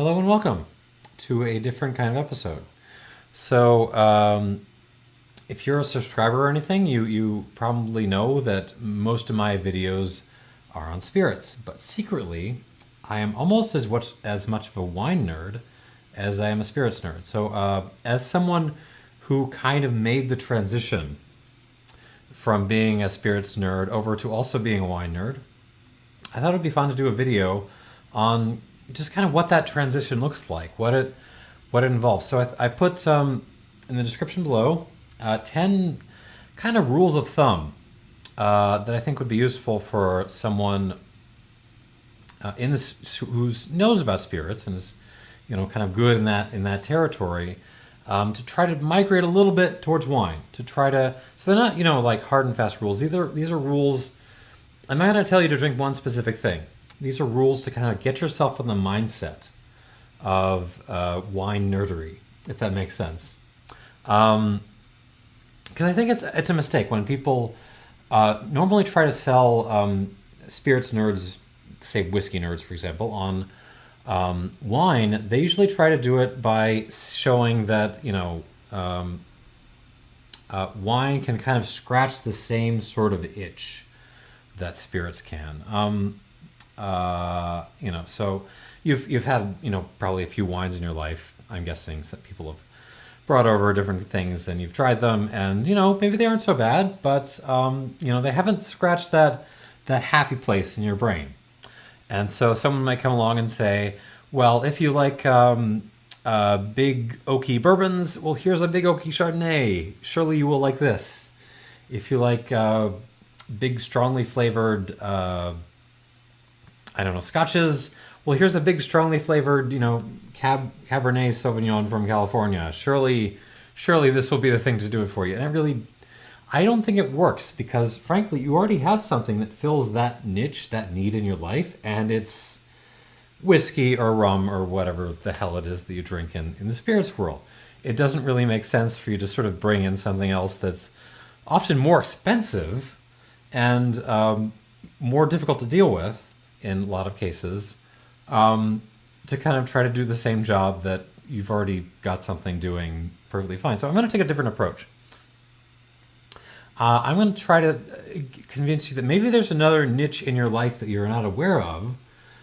Hello and welcome to a different kind of episode. So, if you're a subscriber or anything, you probably know that most of my videos are on spirits, but secretly, I am almost as much of a wine nerd as I am a spirits nerd. So, as someone who kind of made the transition from being a spirits nerd over to also being a wine nerd, I thought it would be fun to do a video on just kind of what that transition looks like, what it involves. So I put in the description below 10 kind of rules of thumb that I think would be useful for someone in this who knows about spirits and is kind of good in that territory, to try to migrate a little bit towards wine, to try to, so they're not like hard and fast rules. These are rules. I'm not going to tell you to drink one specific thing. These are rules to kind of get yourself in the mindset of wine nerdery, if that makes sense. Because I think it's a mistake when people normally try to sell spirits nerds, say whiskey nerds, for example, on wine. They usually try to do it by showing that wine can kind of scratch the same sort of itch that spirits can. So you've had probably a few wines in your life. I'm guessing that people have brought over different things, and you've tried them, and maybe they aren't so bad, but they haven't scratched that happy place in your brain. And so someone might come along and say, well, if you like big oaky bourbons, well, here's a big oaky Chardonnay. Surely you will like this. If you like big, strongly flavored, scotches, well, here's a big, strongly flavored, Cabernet Sauvignon from California. Surely this will be the thing to do it for you. And I don't think it works because, frankly, you already have something that fills that niche, that need in your life, and it's whiskey or rum or whatever the hell it is that you drink in the spirits world. It doesn't really make sense for you to sort of bring in something else that's often more expensive and more difficult to deal with in a lot of cases, to kind of try to do the same job that you've already got something doing perfectly fine. So I'm going to take a different approach. I'm going to try to convince you that maybe there's another niche in your life that you're not aware of,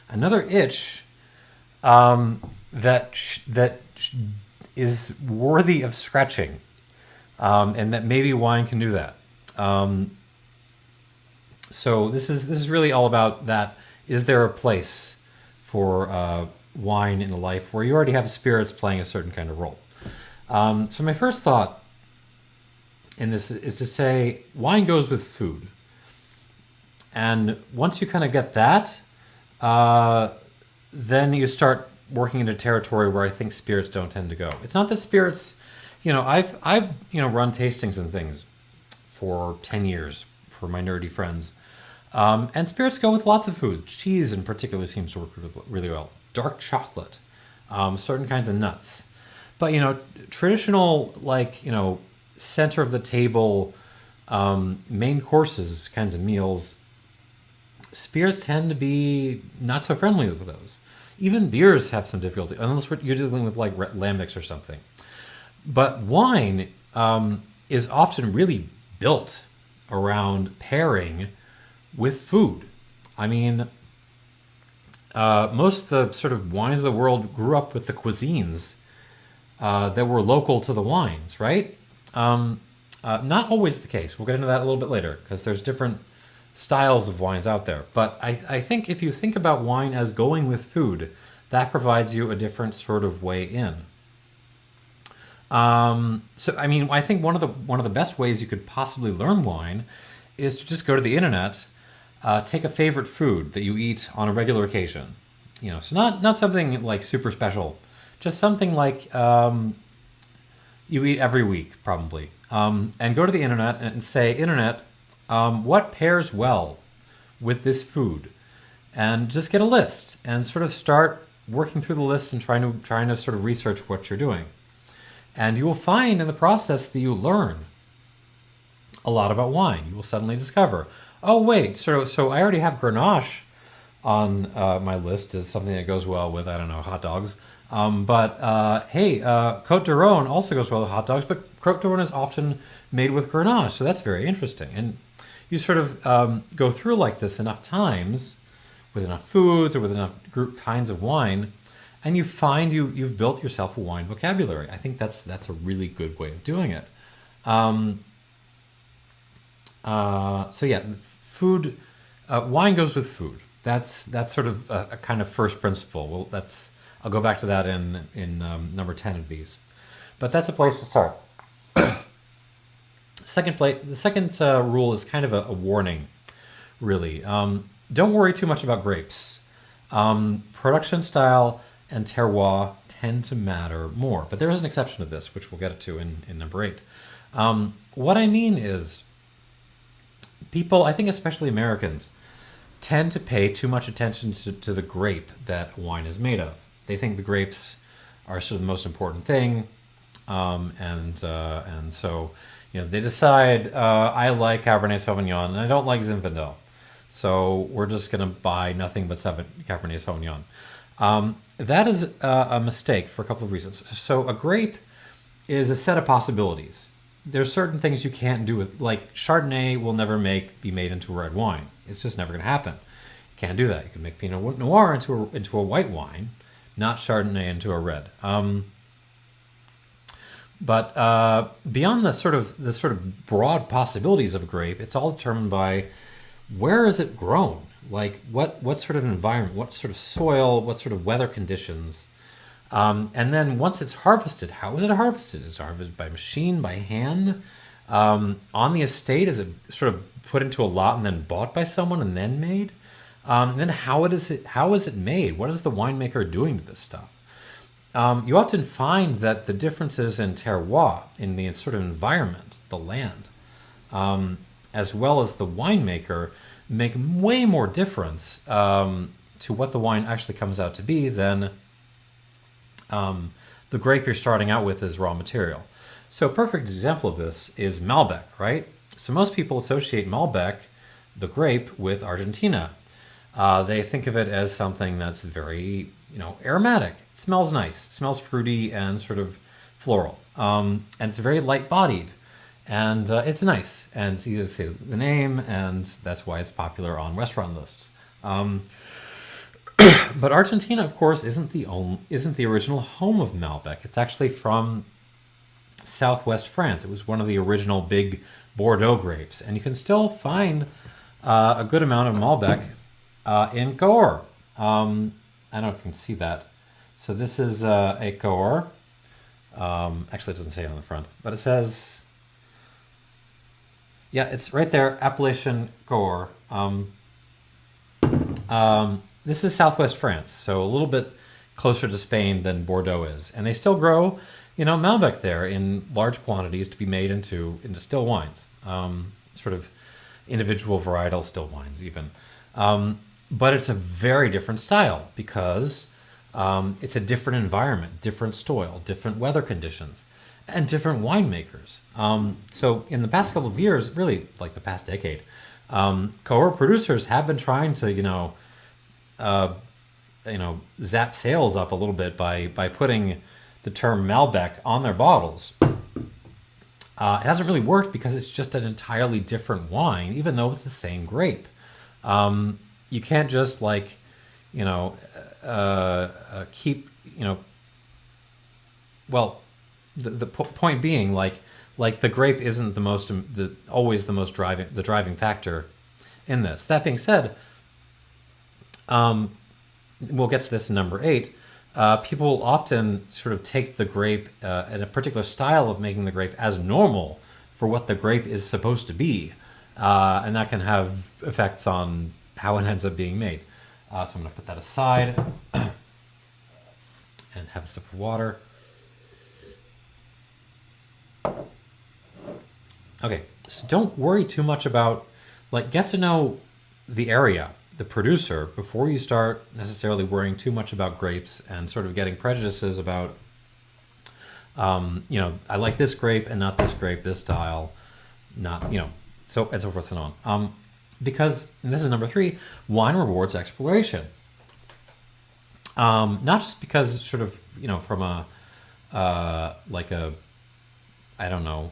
another itch that is worthy of scratching, and that maybe wine can do that. So this is really all about that. Is there a place for wine in a life where you already have spirits playing a certain kind of role? So my first thought in this is to say wine goes with food. And once you kind of get that, then you start working into territory where I think spirits don't tend to go. It's not that spirits, I've run tastings and things for 10 years for my nerdy friends. And spirits go with lots of food. Cheese in particular seems to work really well. Dark chocolate, certain kinds of nuts. But, traditional, center of the table, main courses kinds of meals, spirits tend to be not so friendly with those. Even beers have some difficulty, unless you're dealing with lambics or something. But wine is often really built around pairing with food. I mean, most of the sort of wines of the world grew up with the cuisines that were local to the wines, right? Not always the case. We'll get into that a little bit later because there's different styles of wines out there. But I think if you think about wine as going with food, that provides you a different sort of way in. I think one of the best ways you could possibly learn wine is to just go to the internet, take a favorite food that you eat on a regular occasion. So not something like super special, just something like you eat every week probably, and go to the internet and say, Internet, what pairs well with this food, and just get a list and sort of start working through the list and trying to sort of research what you're doing, and you will find in the process that you learn a lot about wine. You will suddenly discover, oh wait, so I already have Grenache on my list is something that goes well with, I don't know, hot dogs. Hey, Côte de Rhône also goes well with hot dogs, but Côte de Rhône is often made with Grenache, so that's very interesting. And you sort of go through like this enough times with enough foods or with enough group kinds of wine, and you find you've built yourself a wine vocabulary. I think that's a really good way of doing it. So yeah, food, wine goes with food. That's sort of a kind of first principle. Well, I'll go back to that in number 10 of these, but that's a place to start. The second rule is kind of a warning, really. Don't worry too much about grapes. Production style and terroir tend to matter more, but there is an exception to this, which we'll get to in number 8. What I mean is, people, I think especially Americans, tend to pay too much attention to the grape that wine is made of. They think the grapes are sort of the most important thing, and so they decide I like Cabernet Sauvignon and I don't like Zinfandel, so we're just going to buy nothing but Cabernet Sauvignon. That is a mistake for a couple of reasons. So a grape is a set of possibilities. There's certain things you can't do with, like Chardonnay will never be made into red wine. It's just never going to happen. You can't do that. You can make Pinot Noir into a white wine, not Chardonnay into a red. But beyond the sort of broad possibilities of a grape, it's all determined by where is it grown, like what sort of environment, what sort of soil, what sort of weather conditions. And then once it's harvested, how is it harvested? Is it harvested by machine, by hand? On the estate, is it sort of put into a lot and then bought by someone and then made? Then how is it made? What is the winemaker doing to this stuff? You often find that the differences in terroir, in the sort of environment, the land, as well as the winemaker, make way more difference to what the wine actually comes out to be than the grape you're starting out with as raw material. So a perfect example of this is Malbec, right? So most people associate Malbec, the grape, with Argentina. They think of it as something that's very, aromatic. It smells nice, it smells fruity and sort of floral. And it's very light-bodied, and it's nice, and it's easy to say the name, and that's why it's popular on restaurant lists. But Argentina, of course, isn't the original home of Malbec. It's actually from southwest France. It was one of the original big Bordeaux grapes, and you can still find a good amount of Malbec in Cahors. I don't know if you can see that. So this is a Cahors. Actually, it doesn't say it on the front, but it says, yeah, it's right there, Appellation Cahors. This is southwest France, so a little bit closer to Spain than Bordeaux is. And they still grow, Malbec there in large quantities to be made into still wines, sort of individual varietal still wines even. But it's a very different style because it's a different environment, different soil, different weather conditions, and different winemakers. So in the past couple of years, really like the past decade, Cahors producers have been trying to, zap sales up a little bit by putting the term Malbec on their bottles. It hasn't really worked because it's just an entirely different wine, even though it's the same grape. You can't just keep, well, the point being like the grape isn't always the most driving factor in this. That being said, we'll get to this in number 8. People often sort of take the grape and a particular style of making the grape as normal for what the grape is supposed to be, and that can have effects on how it ends up being made. So I'm going to put that aside and have a sip of water. Okay, so don't worry too much about, get to know the area, the producer, before you start necessarily worrying too much about grapes and sort of getting prejudices about, I like this grape and not this grape, this style, not, so and so forth and on. Because, and this is number 3, wine rewards exploration. Not just because it's sort of, from a, like a, I don't know,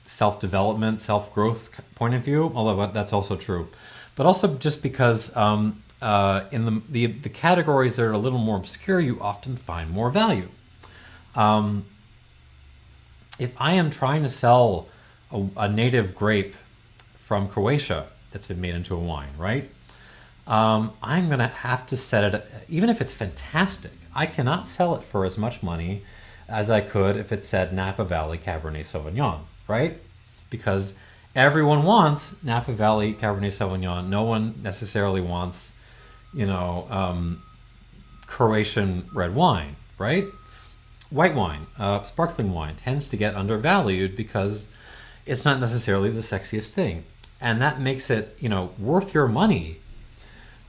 self-development, self-growth point of view, although that's also true, but also just because in the categories that are a little more obscure, you often find more value. If I am trying to sell a native grape from Croatia that's been made into a wine, right? I'm going to have to set it, even if it's fantastic, I cannot sell it for as much money as I could if it said Napa Valley Cabernet Sauvignon, right? Because everyone wants Napa Valley Cabernet Sauvignon. No one necessarily wants, Croatian red wine, right? White wine, sparkling wine tends to get undervalued because it's not necessarily the sexiest thing. And that makes it, worth your money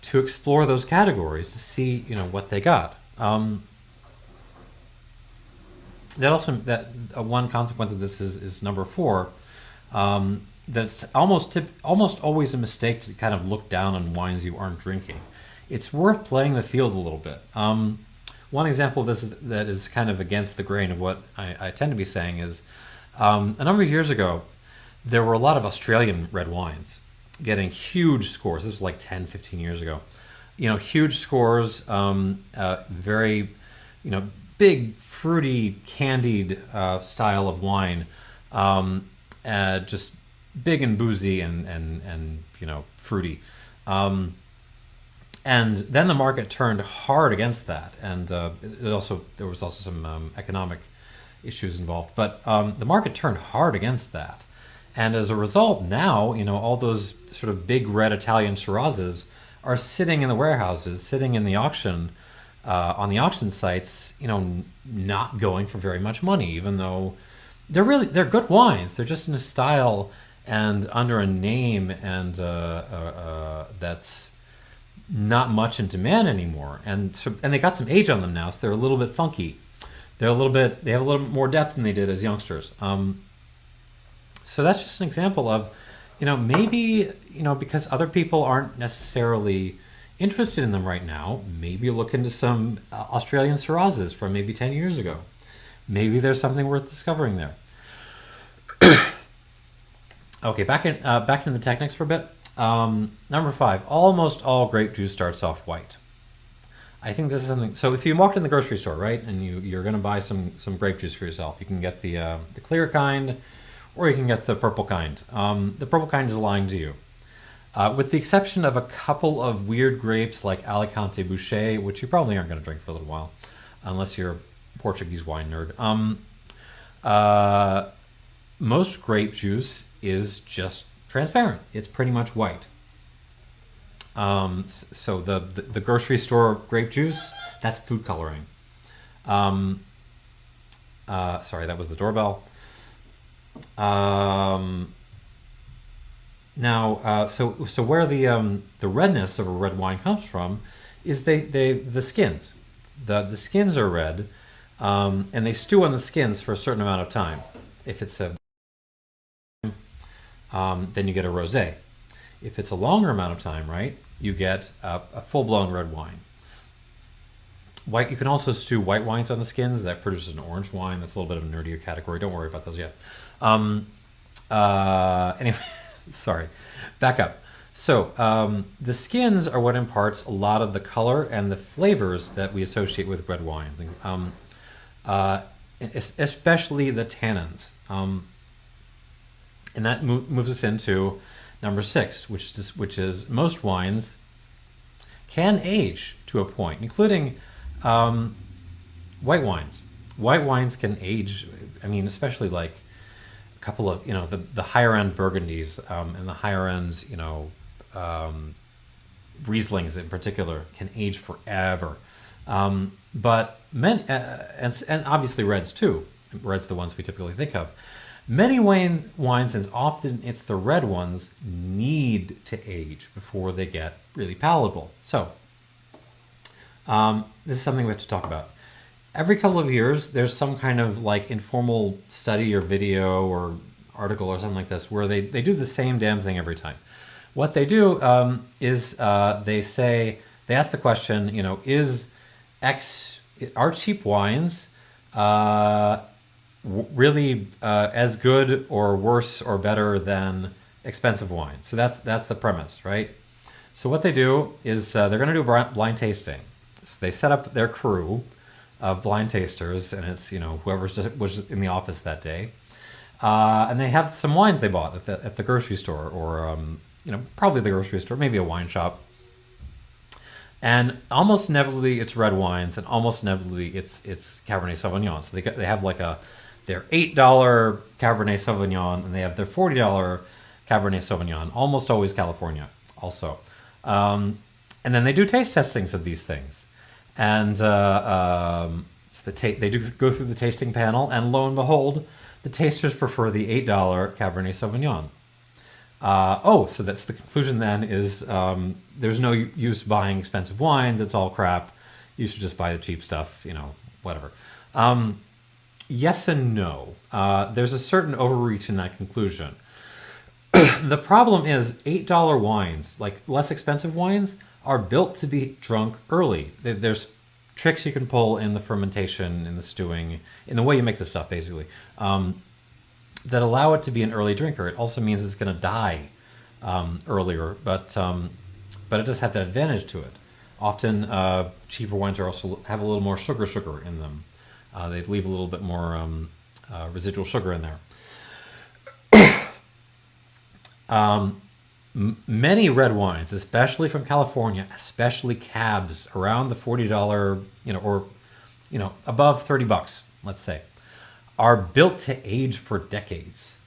to explore those categories to see, what they got. One consequence of this is number 4. That's almost always a mistake to kind of look down on wines you aren't drinking. It's worth playing the field a little bit. One example of this that is kind of against the grain of what I tend to be saying is a number of years ago, there were a lot of Australian red wines getting huge scores. This was like 10, 15 years ago. Huge scores, very, big, fruity, candied style of wine, just big and boozy and fruity. And then the market turned hard against that, and there was also some economic issues involved. But the market turned hard against that, and as a result, now all those sort of big red Italian Shirazes are sitting in the warehouses, sitting in the auction on the auction sites, not going for very much money, even though they're good wines. They're just in a style and under a name and that's not much in demand anymore, and they got some age on them now, so they're a little bit funky. They have a little bit more depth than they did as youngsters. So that's just an example of, maybe because other people aren't necessarily interested in them right now. Maybe look into some Australian Shirazes from maybe 10 years ago. Maybe there's something worth discovering there. Okay, back into the techniques for a bit. Number 5, almost all grape juice starts off white. I think this is something. So if you walk in the grocery store, right, and you're going to buy some grape juice for yourself, you can get the clear kind, or you can get the purple kind. The purple kind is lying to you, with the exception of a couple of weird grapes like Alicante Boucher, which you probably aren't going to drink for a little while, unless you're a Portuguese wine nerd. Most grape juice is just transparent. It's pretty much white. So the grocery store grape juice, that's food coloring. Sorry, that was the doorbell. Now, so where the redness of a red wine comes from is the skins. The skins are red, and they stew on the skins for a certain amount of time. If it's then you get a rosé. If it's a longer amount of time, right, you get a full-blown red wine. White. You can also stew white wines on the skins. That produces an orange wine. That's a little bit of a nerdier category. Don't worry about those yet. Anyway, sorry. Back up. So the skins are what imparts a lot of the color and the flavors that we associate with red wines, especially the tannins. And that moves us into number 6, which is most wines can age to a point, including white wines. White wines can age. I mean, especially like a couple of the higher end Burgundies and the higher ends Rieslings in particular can age forever. But many and obviously reds too. Reds the ones we typically think of. Many wines, and often it's the red ones, need to age before they get really palatable. So this is something we have to talk about. Every couple of years, there's some kind of like informal study or video or article or something like this where they do the same damn thing every time, What they do is they ask the question, is X are cheap wines uh, really as good or worse or better than expensive wines? So that's the premise, right? So what they do is they're going to do a blind tasting. So they set up their crew of blind tasters, and it's whoever's just was in the office that day, and they have some wines they bought at the grocery store, or probably the grocery store, maybe a wine shop. And almost inevitably it's red wines, and almost inevitably it's Cabernet Sauvignon. So they have like their $8 Cabernet Sauvignon, and they have their $40 Cabernet Sauvignon. Almost always California, also. And then they do taste testings of these things, and they do go through the tasting panel, and lo and behold, the tasters prefer the $8 Cabernet Sauvignon. So that's the conclusion then is there's no use buying expensive wines. It's all crap. You should just buy the cheap stuff, whatever. Yes and no. There's a certain overreach in that conclusion. The problem is $8 wines, like less expensive wines, are built to be drunk early. There's tricks you can pull in the fermentation, in the stewing, in the way you make the stuff, basically. That allow it to be an early drinker. It also means it's going to die earlier, but it does have that advantage to it. Often, cheaper wines also have a little more sugar in them. They leave a little bit more residual sugar in there. Many red wines, especially from California, especially cabs around the $40, or above $30, let's say, are built to age for decades.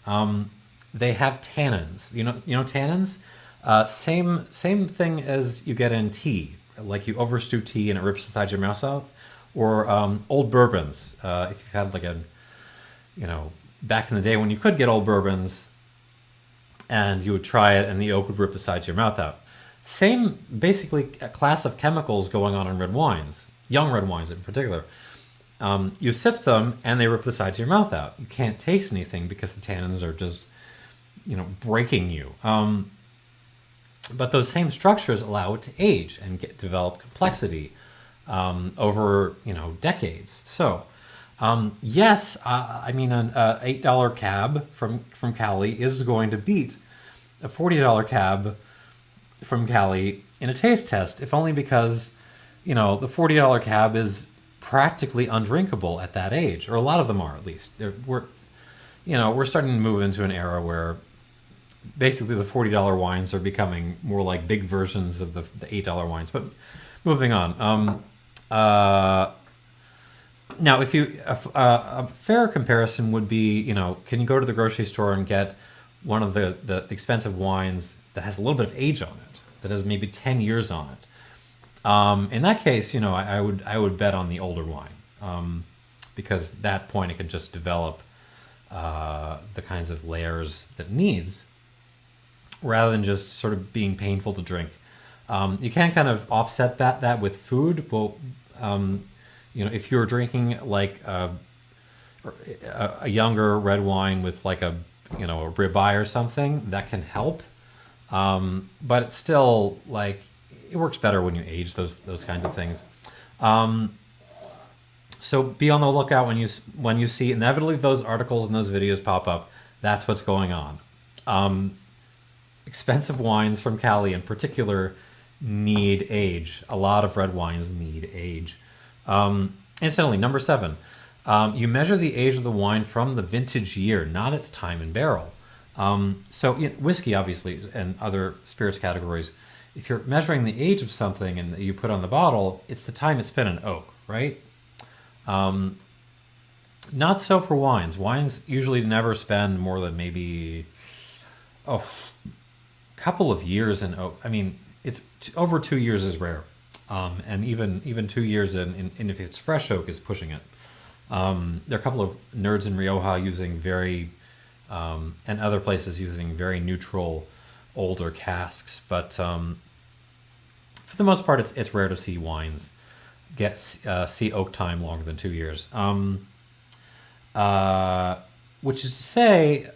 They have tannins. You know tannins? Same thing as you get in tea. Like you overstew tea and it rips the sides of your mouth out. Or old bourbons. If you've had back in the day when you could get old bourbons and you would try it and the oak would rip the sides of your mouth out. Same, basically, a class of chemicals going on in red wines, young red wines in particular. You sip them and they rip the sides of your mouth out. You can't taste anything because the tannins are just, breaking you. But those same structures allow it to age and develop complexity over, decades. So, yes, an $8 cab from Cali is going to beat a $40 cab from Cali in a taste test, if only because, the $40 cab is practically undrinkable at that age, or a lot of them are, at least. We're starting to move into an era where basically the $40 wines are becoming more like big versions of the $8 wines. But moving on. Now, if a fair comparison would be, can you go to the grocery store and get one of the expensive wines that has a little bit of age on it, that has maybe 10 years on it? In that case, I would bet on the older wine, because at that point it can just develop the kinds of layers that it needs, rather than just sort of being painful to drink. You can kind of offset that with food. Well, if you're drinking like a younger red wine with like a ribeye or something, that can help. But it's still like it works better when you age those kinds of things. So be on the lookout when you see inevitably those articles and those videos pop up. That's what's going on. Expensive wines from Cali in particular need age. A lot of red wines need age. Incidentally, number 7, you measure the age of the wine from the vintage year, not its time in barrel. So whiskey, obviously, and other spirits categories, if you're measuring the age of something and you put on the bottle, it's the time it's been in oak, right? Not so for wines. Wines usually never spend more than maybe a couple of years in oak. I mean, it's over 2 years is rare. And even 2 years in if it's fresh oak is pushing it. There are a couple of nerds in Rioja using very, and other places using very neutral older casks, but for the most part, it's rare to see wines see oak time longer than 2 years. Which is to say,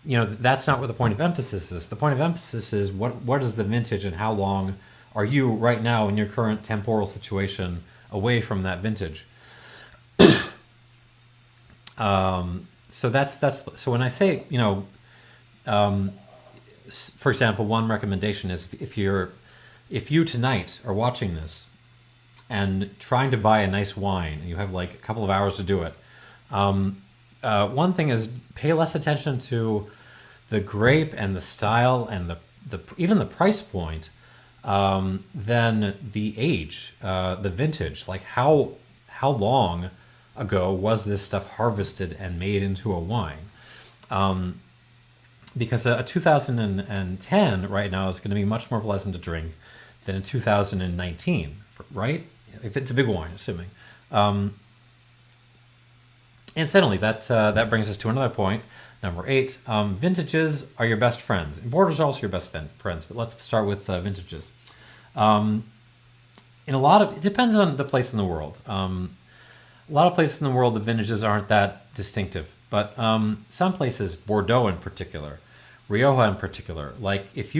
that's not what the point of emphasis is. The point of emphasis is what is the vintage and how long are you right now in your current temporal situation away from that vintage. So that's so when I say, for example, one recommendation is if you tonight are watching this and trying to buy a nice wine and you have like a couple of hours to do it, one thing is pay less attention to the grape and the style and the even the price point, than the age, the vintage, like how long ago was this stuff harvested and made into a wine. Because a 2010 right now is going to be much more pleasant to drink than a 2019, right? If it's a big wine, assuming. Incidentally, that brings us to another point, number 8. Vintages are your best friends. Importers are also your best friends, but let's start with vintages. It depends on the place in the world. A lot of places in the world, the vintages aren't that distinctive, but some places, Bordeaux in particular, Rioja in particular, like if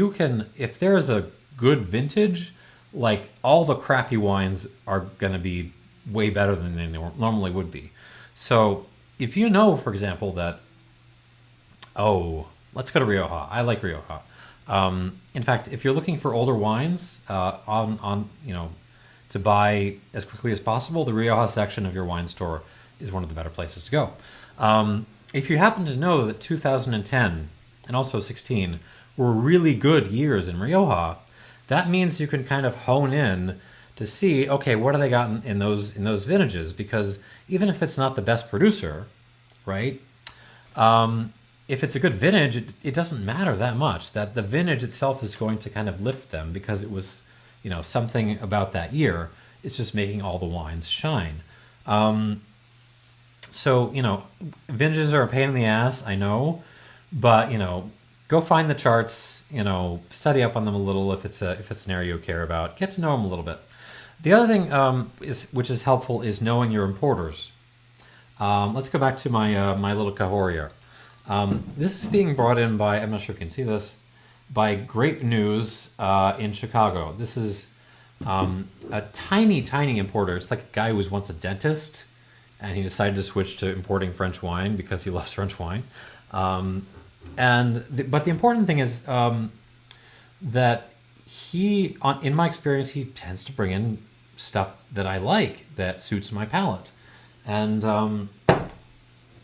there's a good vintage, like all the crappy wines are going to be way better than they normally would be. So if you know, for example, that, let's go to Rioja. I like Rioja. In fact, if you're looking for older wines, to buy as quickly as possible, the Rioja section of your wine store is one of the better places to go. If you happen to know that 2010 and also 16 were really good years in Rioja, that means you can kind of hone in to see, okay, what do they got in those vintages? Because even if it's not the best producer, right? If it's a good vintage, it doesn't matter that much. That the vintage itself is going to kind of lift them because it was, something about that year. It's just making all the wines shine. So, vintages are a pain in the ass, I know, but, go find the charts, study up on them a little if it's an area you care about. Get to know them a little bit. The other thing which is helpful is knowing your importers. Let's go back to my little Cahoria. This is being brought in by, I'm not sure if you can see this, by Grape News in Chicago. This is a tiny, tiny importer. It's like a guy who was once a dentist, and he decided to switch to importing French wine because he loves French wine. But the important thing is that in my experience, he tends to bring in stuff that I like, that suits my palate. And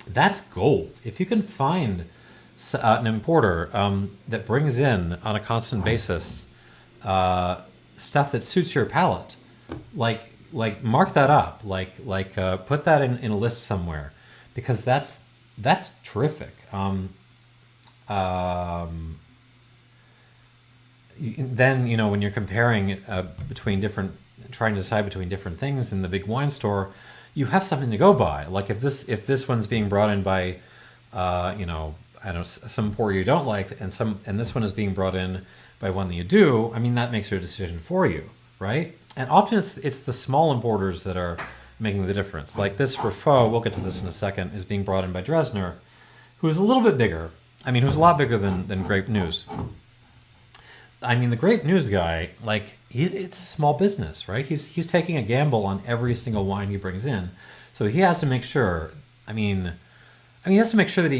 that's gold. If you can find an importer that brings in on a constant basis stuff that suits your palate, like mark that up, put that in a list somewhere, because that's terrific. Then when you're comparing trying to decide between different things in the big wine store, you have something to go by. Like if this one's being brought in by I don't know, some importer you don't like, and this one is being brought in by one that you do, I mean, that makes your decision for you, right? And often it's the small importers that are making the difference. Like this Raffaut, we'll get to this in a second, is being brought in by Dresdner, who's a little bit bigger. I mean, who's a lot bigger than Grape News. I mean, the Grape News guy, it's a small business, right? He's taking a gamble on every single wine he brings in, so he has to make sure. He has to make sure that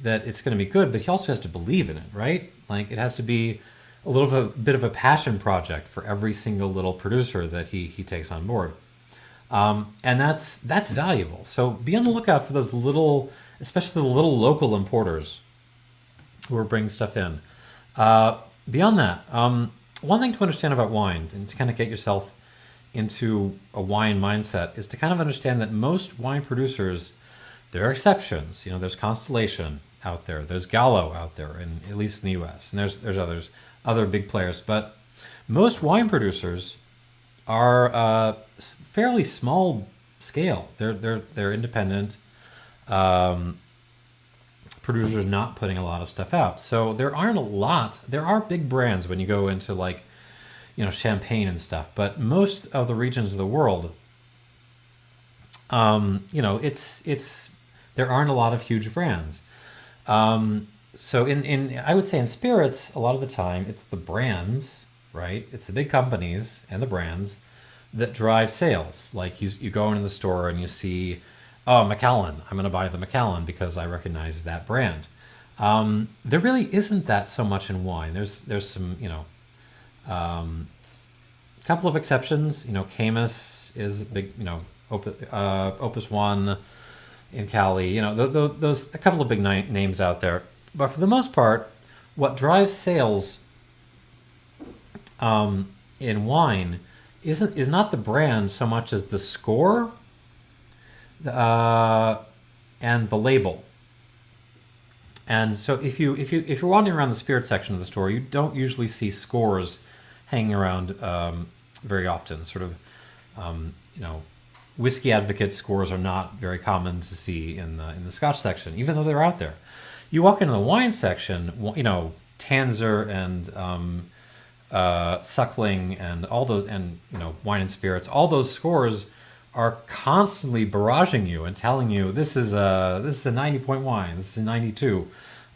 that it's going to be good, but he also has to believe in it, right? Like it has to be a bit of a passion project for every single little producer that he takes on board, and that's valuable. So be on the lookout for those little, especially the little local importers who are bringing stuff in. Beyond that, one thing to understand about wine and to kind of get yourself into a wine mindset is to kind of understand that most wine producers, there are exceptions. There's Constellation out there, there's Gallo out there, at least in the U.S., and there's other big players, but most wine producers are fairly small scale. They're independent. Producers not putting a lot of stuff out. So there are big brands when you go into Champagne and stuff, but most of the regions of the world, there aren't a lot of huge brands. So in I would say in spirits, a lot of the time it's the brands, right? It's the big companies and the brands that drive sales. Like you go into the store and you see, oh, Macallan. I'm going to buy the Macallan because I recognize that brand. There really isn't that so much in wine. There's some, a couple of exceptions. Camus is a big, Opus One in Cali. Those a couple of big names out there. But for the most part, what drives sales in wine is not the brand so much as the score uh, and the label. And so if you're wandering around the spirit section of the store, you don't usually see scores hanging around very often. Sort of, whiskey advocate scores are not very common to see in the Scotch section, even though they're out there. You walk into the wine section, Tanzer and Suckling and all those, and wine and spirits, all those scores are constantly barraging you and telling you this is a 90-point wine, this is a 92.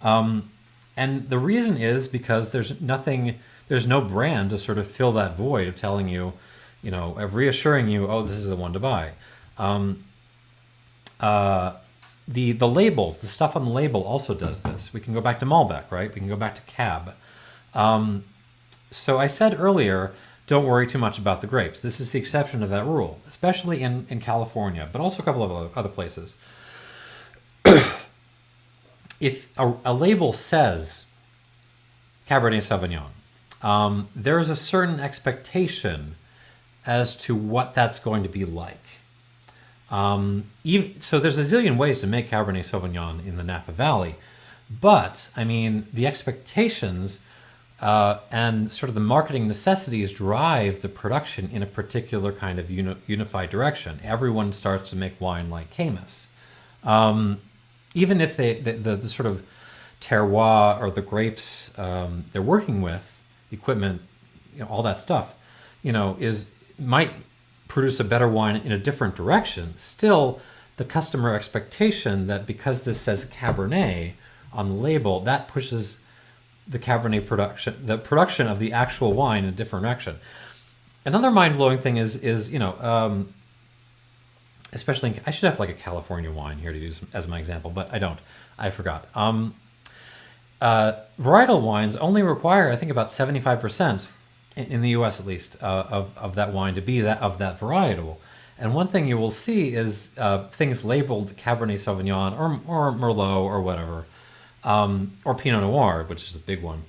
And the reason is because there's no brand to sort of fill that void of telling you, of reassuring you, oh, this is the one to buy. The labels, the stuff on the label also does this. We can go back to Malbec, right? We can go back to Cab. So I said earlier, don't worry too much about the grapes. This is the exception to that rule, especially in California, but also a couple of other places. If a label says Cabernet Sauvignon, there's a certain expectation as to what that's going to be like. So there's a zillion ways to make Cabernet Sauvignon in the Napa Valley, but I mean the expectations and sort of the marketing necessities drive the production in a particular kind of unified direction. Everyone starts to make wine like Camus, even if the sort of terroir or the grapes they're working with, equipment, all that stuff, might produce a better wine in a different direction. Still, the customer expectation that because this says Cabernet on the label, that pushes the the production of the actual wine in a different direction. Another mind-blowing thing is especially I should have like a California wine here to use as my example, but I don't. I forgot. Varietal wines only require, I think, about 75%. In the U.S. at least, of that wine to be of that varietal. And one thing you will see is things labeled Cabernet Sauvignon or Merlot or whatever, or Pinot Noir, which is the big one,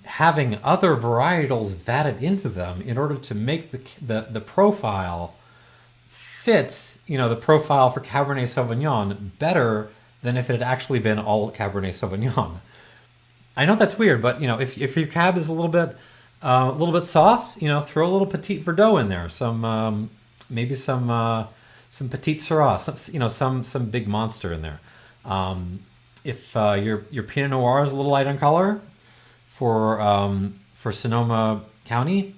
having other varietals vatted into them in order to make the profile fit, the profile for Cabernet Sauvignon better than if it had actually been all Cabernet Sauvignon. I know that's weird, but if your cab is a little bit soft, throw a little Petit Verdot in there, maybe some Petit Syrah, some big monster in there. If your Pinot Noir is a little light on color for Sonoma County,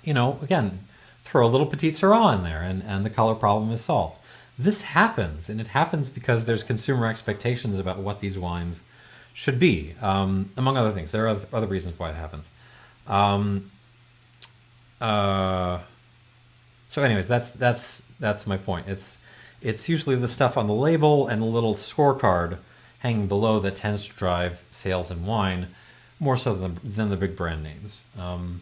again, throw a little Petit Syrah in there, and the color problem is solved. This happens, and it happens because there's consumer expectations about what these wines should be, among other things. There are other reasons why it happens. So anyways, that's my point. It's usually the stuff on the label and a little scorecard hanging below that tends to drive sales in wine more so than the big brand names. And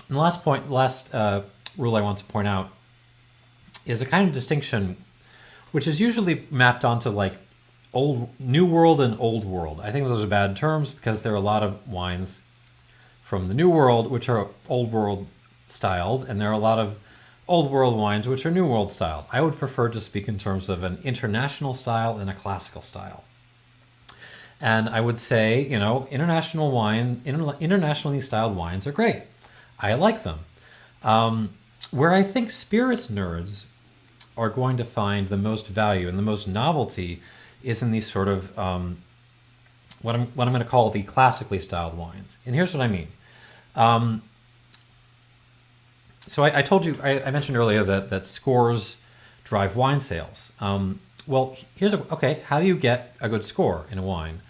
the last rule I want to point out is a kind of distinction which is usually mapped onto like New World and Old World. I think those are bad terms because there are a lot of wines from the New World which are Old World styled, and there are a lot of Old World wines which are New World styled. I would prefer to speak in terms of an international style and a classical style. And I would say, internationally styled wines are great. I like them. Where I think spirits nerds are going to find the most value and the most novelty is in these sort of what I'm going to call the classically styled wines. And here's what I mean. So I told you, I mentioned earlier that scores drive wine sales. Well, okay. How do you get a good score in a wine?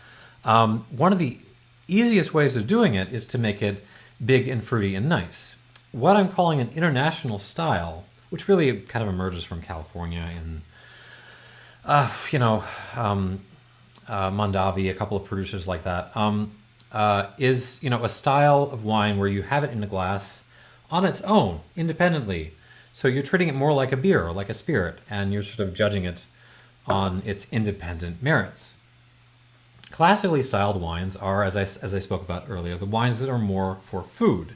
One of the easiest ways of doing it is to make it big and fruity and nice. What I'm calling an international style, which really kind of emerges from California and Mondavi, a couple of producers like that, is a style of wine where you have it in a glass on its own, independently. So you're treating it more like a beer or like a spirit, and you're sort of judging it on its independent merits. Classically styled wines are, as I spoke about earlier, the wines that are more for food.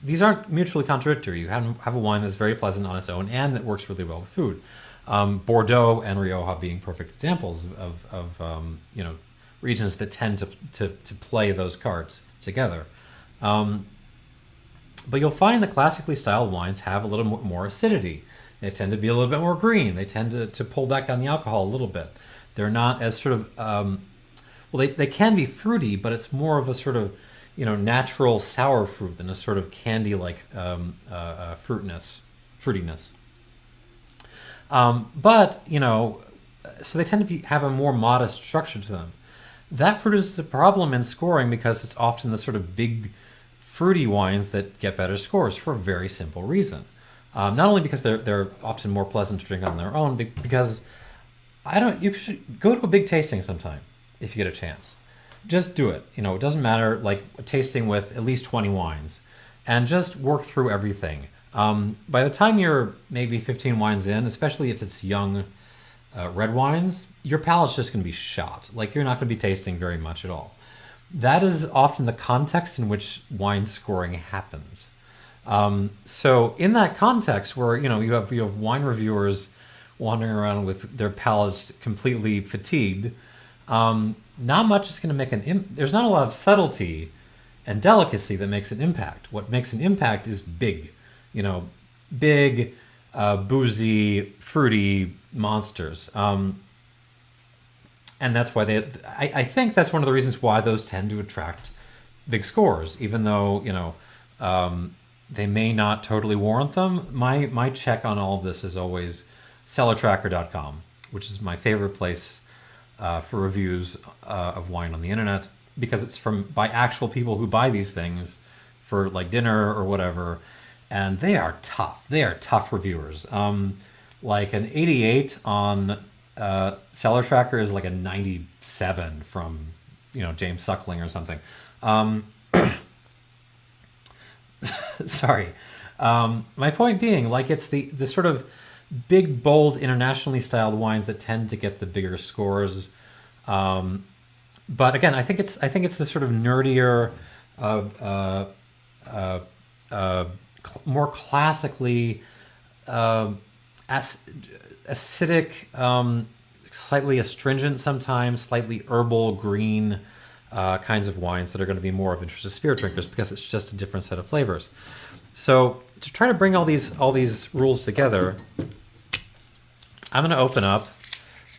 These aren't mutually contradictory. You have a wine that's very pleasant on its own and that works really well with food. Bordeaux and Rioja being perfect examples of regions that tend to play those cards together. But you'll find that classically styled wines have a little more acidity. They tend to be a little bit more green. They tend to pull back on the alcohol a little bit. They're not as sort of, they can be fruity, but it's more of a sort of, natural sour fruit than a sort of candy-like fruitiness. So they tend to have a more modest structure to them. That produces a problem in scoring because it's often the sort of big, fruity wines that get better scores for a very simple reason. Not only because they're often more pleasant to drink on their own, because you should go to a big tasting sometime if you get a chance. Just do it. It doesn't matter, like a tasting with at least 20 wines, and just work through everything. By the time you're maybe 15 wines in, especially if it's young red wines, your palate's just going to be shot. Like you're not going to be tasting very much at all. That is often the context in which wine scoring happens. So in that context where you have wine reviewers wandering around with their palates completely fatigued, not much is going to make there's not a lot of subtlety and delicacy that makes an impact. What makes an impact is big, big, boozy, fruity monsters. And that's why I think that's one of the reasons why those tend to attract big scores, even though, they may not totally warrant them. My check on all of this is always cellartracker.com, which is my favorite place for reviews of wine on the internet, because it's by actual people who buy these things for like dinner or whatever, and they are tough. They are tough reviewers. Like an 88 on Cellar Tracker is like a 97 from James Suckling or something. Sorry. My point being, like, it's the sort of big, bold, internationally styled wines that tend to get the bigger scores. But again, I think it's the sort of nerdier, more classically acidic, slightly astringent sometimes, slightly herbal, green kinds of wines that are going to be more of interest to spirit drinkers because it's just a different set of flavors. So to try to bring all these rules together, I'm going to open up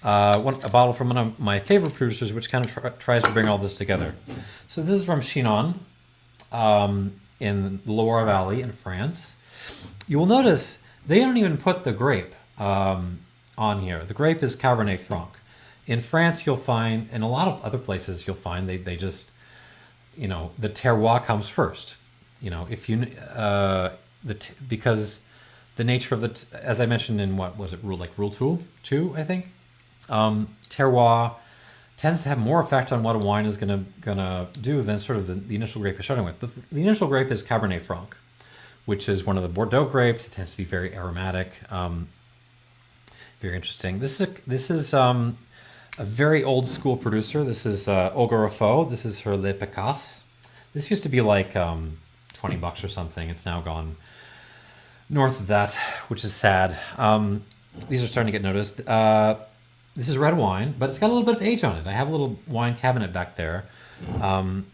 a bottle from one of my favorite producers, which kind of tries to bring all this together. So this is from Chinon in the Loire Valley in France. You will notice they don't even put the grape on here. The grape is Cabernet Franc. In France, you'll find, in a lot of other places, you'll find they just, the terroir comes first. Because the nature of as I mentioned in what was it, rule 2, I think, terroir tends to have more effect on what a wine is gonna do than sort of the initial grape you're starting with. But the initial grape is Cabernet Franc, which is one of the Bordeaux grapes. It tends to be very aromatic, very interesting. This is a very old school producer. This is Augerifaux. This is her Le Picasse. This used to be like $20 or something. It's now gone north of that, which is sad. These are starting to get noticed. This is red wine, but it's got a little bit of age on it. I have a little wine cabinet back there, and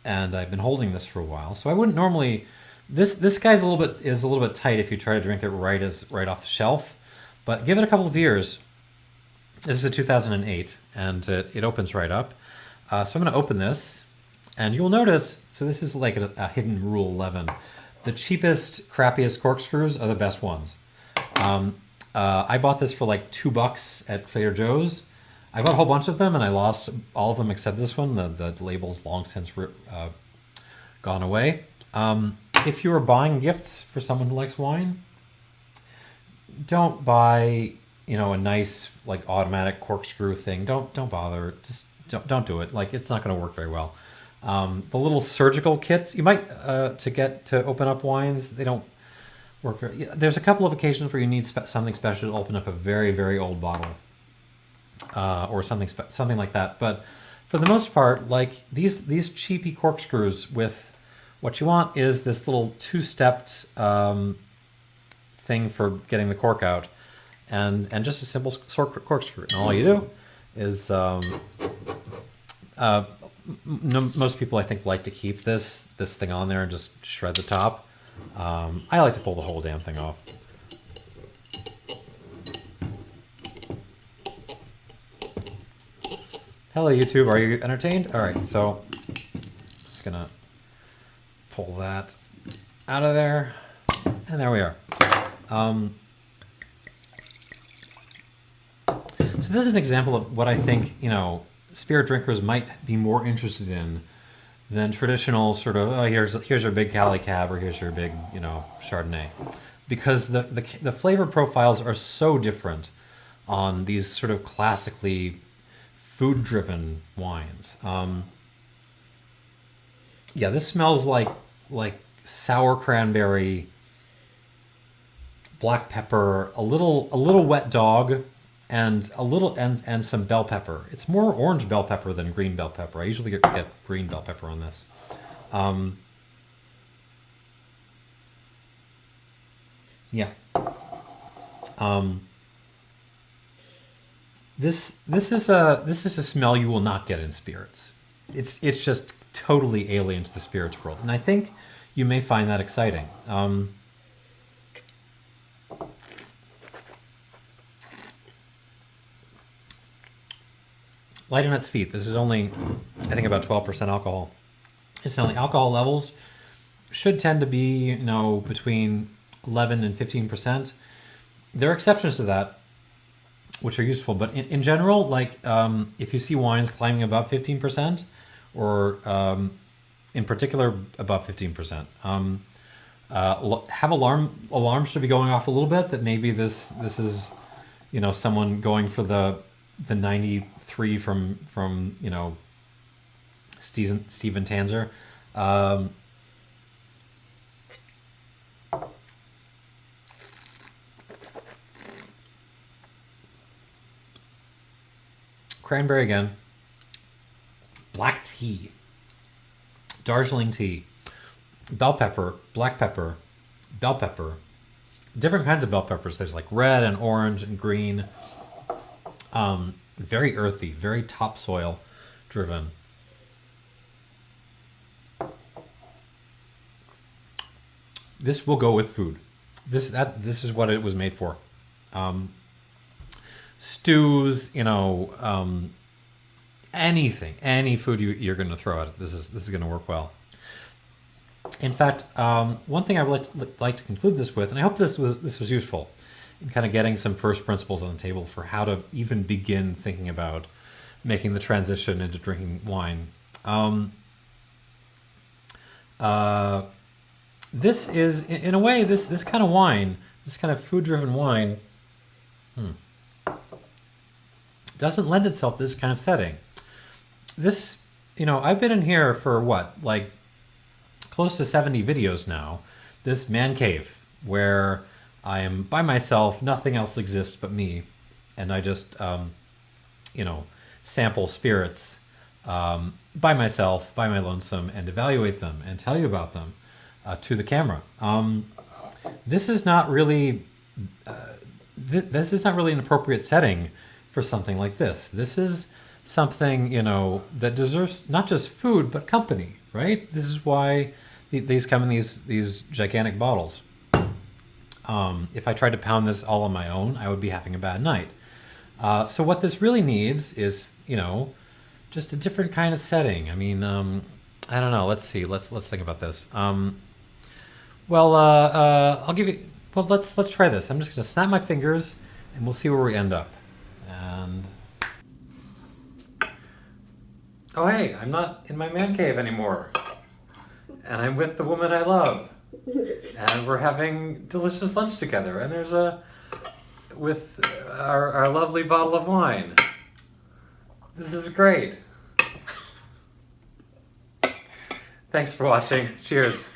I've been holding this for a while. So I wouldn't normally. This guy's a little bit tight if you try to drink it right off the shelf, but give it a couple of years. This is a 2008, and it opens right up. So I'm going to open this, and you'll notice. So this is like a hidden rule 11. The cheapest, crappiest corkscrews are the best ones. I bought this for like $2 at Trader Joe's. I bought a whole bunch of them and I lost all of them except this one. The label's long since gone away. If you are buying gifts for someone who likes wine, don't buy, a nice like automatic corkscrew thing. Don't bother. Just don't do it. Like, it's not going to work very well. The little surgical kits you might to open up wines, they don't work very. There's a couple of occasions where you need something special to open up a very, very old bottle, or something like that. But for the most part, like these cheapy corkscrews, with what you want is this little two-stepped thing for getting the cork out, and just a simple corkscrew. And all you do is most people, I think, like to keep this thing on there and just shred the top. I like to pull the whole damn thing off. Hello, YouTube. Are you entertained? All right, so just gonna pull that out of there, and there we are. So this is an example of what I think, spirit drinkers might be more interested in than traditional sort of, oh, here's your big Cali Cab, or here's your big, Chardonnay, because the flavor profiles are so different on these sort of classically food-driven wines. Yeah, this smells like sour cranberry, black pepper, a little wet dog, and and some bell pepper. It's more orange bell pepper than green bell pepper. I usually get green bell pepper on this. Yeah. This is a smell you will not get in spirits. It's just totally alien to the spirits world, and I think you may find that exciting. Light on its feet. This is only, I think, about 12% alcohol. Incidentally, alcohol levels should tend to be, between 11 and 15%. There are exceptions to that, which are useful. But in general, like, if you see wines climbing above 15%, or in particular above 15%, have alarms should be going off a little bit that maybe this is, someone going for the 93 from Steven Tanzer. Cranberry again. Black tea. Darjeeling tea. Bell pepper, black pepper, bell pepper. Different kinds of bell peppers. There's like red and orange and green. Very earthy, very topsoil driven. This will go with food. This is what it was made for. Stews, anything, any food you're going to throw at it. This is going to work well. In fact, one thing I would like to conclude this with, and I hope this was useful in kind of getting some first principles on the table for how to even begin thinking about making the transition into drinking wine. This is, in a way, this kind of wine, this kind of food-driven wine, doesn't lend itself to this kind of setting. This, I've been in here for what, like close to 70 videos now. This man cave where I am by myself, nothing else exists but me, and I just, sample spirits by myself, by my lonesome, and evaluate them and tell you about them to the camera. This is not really this is not really an appropriate setting for something like this. This is something, that deserves not just food but company, right? This is why these come in these gigantic bottles. If I tried to pound this all on my own, I would be having a bad night. So what this really needs is, just a different kind of setting. I mean, I don't know. Let's see. Let's think about this. I'll give you. Well, let's try this. I'm just gonna snap my fingers and we'll see where we end up. And oh hey, I'm not in my man cave anymore. And I'm with the woman I love. And we're having delicious lunch together. And there's with our lovely bottle of wine. This is great. Thanks for watching. Cheers.